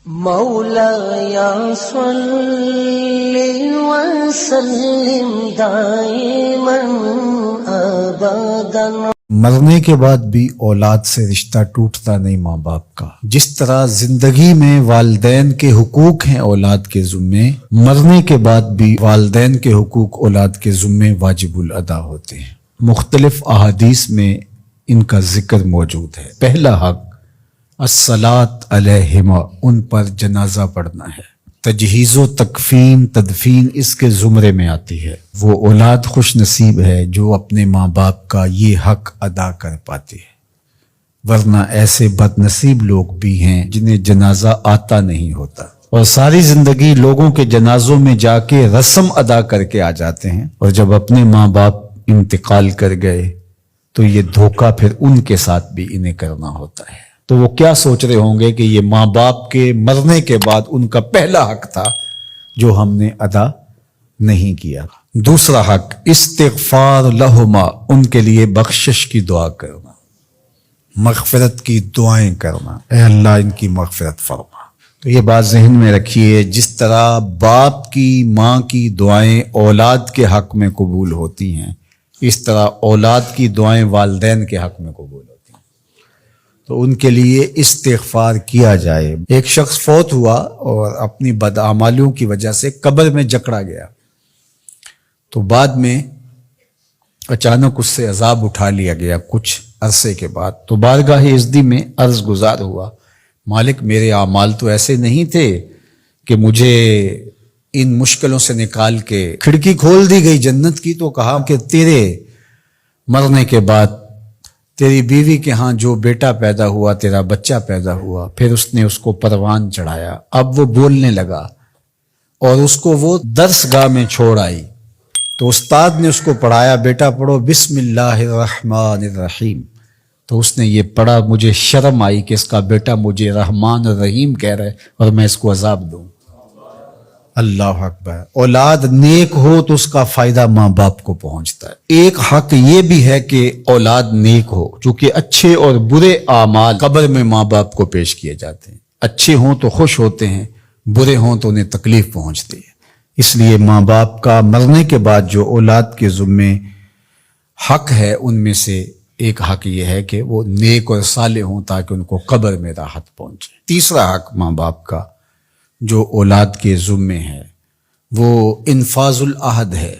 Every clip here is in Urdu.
مولایا صلی وسلم دائما ابدا۔ مرنے کے بعد بھی اولاد سے رشتہ ٹوٹتا نہیں ماں باپ کا۔ جس طرح زندگی میں والدین کے حقوق ہیں اولاد کے ذمے، مرنے کے بعد بھی والدین کے حقوق اولاد کے ذمے واجب الادا ہوتے ہیں۔ مختلف احادیث میں ان کا ذکر موجود ہے۔ پہلا حق الصلاۃ علیہما، ان پر جنازہ پڑھنا ہے۔ تجہیز و تکفین تدفین اس کے زمرے میں آتی ہے۔ وہ اولاد خوش نصیب ہے جو اپنے ماں باپ کا یہ حق ادا کر پاتی ہے، ورنہ ایسے بد نصیب لوگ بھی ہیں جنہیں جنازہ آتا نہیں ہوتا اور ساری زندگی لوگوں کے جنازوں میں جا کے رسم ادا کر کے آ جاتے ہیں، اور جب اپنے ماں باپ انتقال کر گئے تو یہ دھوکہ پھر ان کے ساتھ بھی انہیں کرنا ہوتا ہے۔ تو وہ کیا سوچ رہے ہوں گے کہ یہ ماں باپ کے مرنے کے بعد ان کا پہلا حق تھا جو ہم نے ادا نہیں کیا۔ دوسرا حق استغفار لہما، ان کے لیے بخشش کی دعا کرنا، مغفرت کی دعائیں کرنا، اے اللہ ان کی مغفرت فرما۔ تو یہ بات ذہن میں رکھیے، جس طرح باپ کی ماں کی دعائیں اولاد کے حق میں قبول ہوتی ہیں، اس طرح اولاد کی دعائیں والدین کے حق میں قبول ہوتی ہیں، تو ان کے لیے استغفار کیا جائے۔ ایک شخص فوت ہوا اور اپنی بدعمالیوں کی وجہ سے قبر میں جکڑا گیا، تو بعد میں اچانک اس سے عذاب اٹھا لیا گیا کچھ عرصے کے بعد، تو بارگاہ عزدی میں عرض گزار ہوا، مالک میرے اعمال تو ایسے نہیں تھے کہ مجھے ان مشکلوں سے نکال کے کھڑکی کھول دی گئی جنت کی، تو کہا کہ تیرے مرنے کے بعد تیری بیوی کے ہاں جو بیٹا پیدا ہوا، تیرا بچہ پیدا ہوا، پھر اس نے اس کو پروان چڑھایا، اب وہ بولنے لگا اور اس کو وہ درس گاہ میں چھوڑ آئی، تو استاد نے اس کو پڑھایا، بیٹا پڑھو بسم اللہ الرحمن الرحیم، تو اس نے یہ پڑھا، مجھے شرم آئی کہ اس کا بیٹا مجھے رحمان الرحیم کہہ رہا ہے اور میں اس کو عذاب دوں۔ اللہ اکبر۔ اولاد نیک ہو تو اس کا فائدہ ماں باپ کو پہنچتا ہے۔ ایک حق یہ بھی ہے کہ اولاد نیک ہو، چونکہ اچھے اور برے اعمال قبر میں ماں باپ کو پیش کیے جاتے ہیں، اچھے ہوں تو خوش ہوتے ہیں، برے ہوں تو انہیں تکلیف پہنچتی ہے۔ اس لیے ماں باپ کا مرنے کے بعد جو اولاد کے ذمے حق ہے، ان میں سے ایک حق یہ ہے کہ وہ نیک اور صالح ہوں تاکہ ان کو قبر میں راحت پہنچے۔ تیسرا حق ماں باپ کا جو اولاد کے ذمے ہے وہ انفاذ العہد ہے،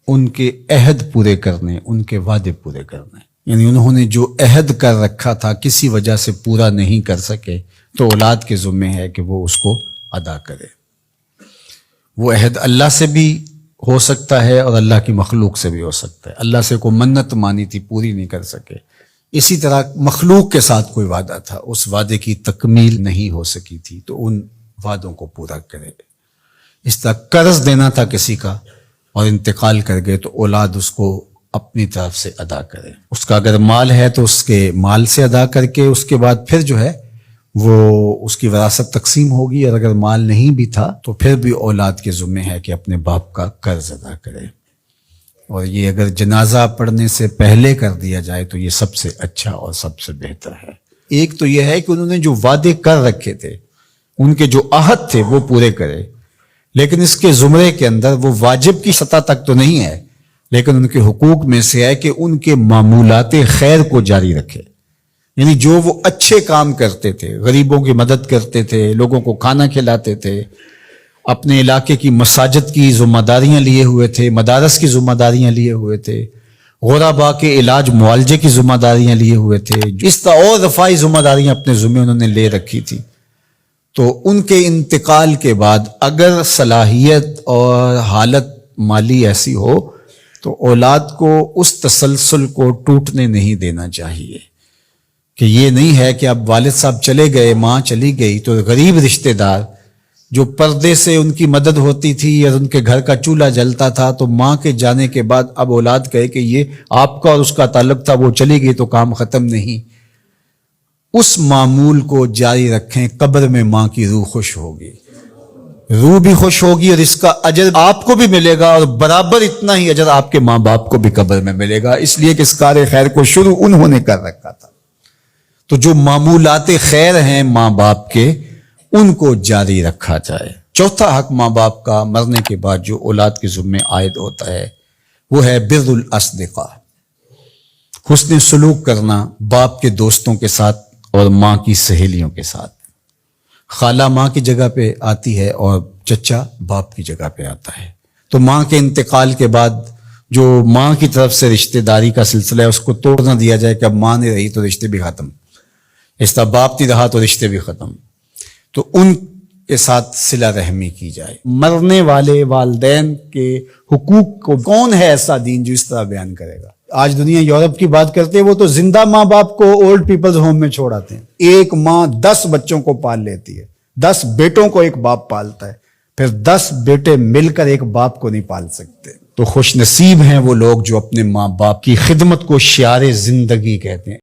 ان کے عہد پورے کرنے، ان کے وعدے پورے کرنے، یعنی انہوں نے جو عہد کر رکھا تھا کسی وجہ سے پورا نہیں کر سکے تو اولاد کے ذمے ہے کہ وہ اس کو ادا کرے۔ وہ عہد اللہ سے بھی ہو سکتا ہے اور اللہ کی مخلوق سے بھی ہو سکتا ہے۔ اللہ سے کوئی منت مانی تھی، پوری نہیں کر سکے، اسی طرح مخلوق کے ساتھ کوئی وعدہ تھا، اس وعدے کی تکمیل نہیں ہو سکی تھی تو ان وعدوں کو پورا کرے۔ اس طرح قرض دینا تھا کسی کا اور انتقال کر گئے تو اولاد اس کو اپنی طرف سے ادا کرے، اس کا اگر مال ہے تو اس کے مال سے ادا کر کے اس کے بعد پھر جو ہے وہ اس کی وراثت تقسیم ہوگی، اور اگر مال نہیں بھی تھا تو پھر بھی اولاد کے ذمہ ہے کہ اپنے باپ کا قرض ادا کرے، اور یہ اگر جنازہ پڑھنے سے پہلے کر دیا جائے تو یہ سب سے اچھا اور سب سے بہتر ہے۔ ایک تو یہ ہے کہ انہوں نے جو وعدے کر رکھے تھے، ان کے جو عہد تھے وہ پورے کرے، لیکن اس کے زمرے کے اندر وہ واجب کی سطح تک تو نہیں ہے، لیکن ان کے حقوق میں سے ہے کہ ان کے معمولات خیر کو جاری رکھے، یعنی جو وہ اچھے کام کرتے تھے، غریبوں کی مدد کرتے تھے، لوگوں کو کھانا کھلاتے تھے، اپنے علاقے کی مساجد کی ذمہ داریاں لیے ہوئے تھے، مدارس کی ذمہ داریاں لیے ہوئے تھے، غرباء کے علاج معالجے کی ذمہ داریاں لیے ہوئے تھے، اس طرح اور رفاعی ذمہ داریاں اپنے ذمہ انہوں نے لے رکھی تھی، تو ان کے انتقال کے بعد اگر صلاحیت اور حالت مالی ایسی ہو تو اولاد کو اس تسلسل کو ٹوٹنے نہیں دینا چاہیے، کہ یہ نہیں ہے کہ اب والد صاحب چلے گئے، ماں چلی گئی تو غریب رشتہ دار جو پردے سے ان کی مدد ہوتی تھی اور ان کے گھر کا چولہا جلتا تھا، تو ماں کے جانے کے بعد اب اولاد کہے کہ یہ آپ کا اور اس کا تعلق تھا، وہ چلی گئی تو کام ختم نہیں۔ اس معمول کو جاری رکھیں، قبر میں ماں کی روح خوش ہوگی، روح بھی خوش ہوگی، اور اس کا اجر آپ کو بھی ملے گا، اور برابر اتنا ہی اجر آپ کے ماں باپ کو بھی قبر میں ملے گا، اس لیے کہ اس کار خیر کو شروع انہوں نے کر رکھا تھا۔ تو جو معمولات خیر ہیں ماں باپ کے، ان کو جاری رکھا جائے۔ چوتھا حق ماں باپ کا مرنے کے بعد جو اولاد کے ذمہ عائد ہوتا ہے وہ ہے بر الاصدقاء، حسن سلوک کرنا باپ کے دوستوں کے ساتھ اور ماں کی سہیلیوں کے ساتھ۔ خالہ ماں کی جگہ پہ آتی ہے اور چچا باپ کی جگہ پہ آتا ہے، تو ماں کے انتقال کے بعد جو ماں کی طرف سے رشتہ داری کا سلسلہ ہے اس کو توڑ نہ دیا جائے کہ اب ماں نہیں رہی تو رشتے بھی ختم، اس طرح باپ نہیں رہا تو رشتے بھی ختم، تو ان کے ساتھ صلہ رحمی کی جائے۔ مرنے والے والدین کے حقوق کو کون ہے ایسا دین جو اس طرح بیان کرے گا؟ آج دنیا یورپ کی بات کرتے ہیں، وہ تو زندہ ماں باپ کو اولڈ پیپلز ہوم میں چھوڑ آتے ہیں۔ ایک ماں 10 بچوں کو پال لیتی ہے، 10 بیٹوں کو ایک باپ پالتا ہے، پھر 10 بیٹے مل کر ایک باپ کو نہیں پال سکتے۔ تو خوش نصیب ہیں وہ لوگ جو اپنے ماں باپ کی خدمت کو شعار زندگی کہتے ہیں۔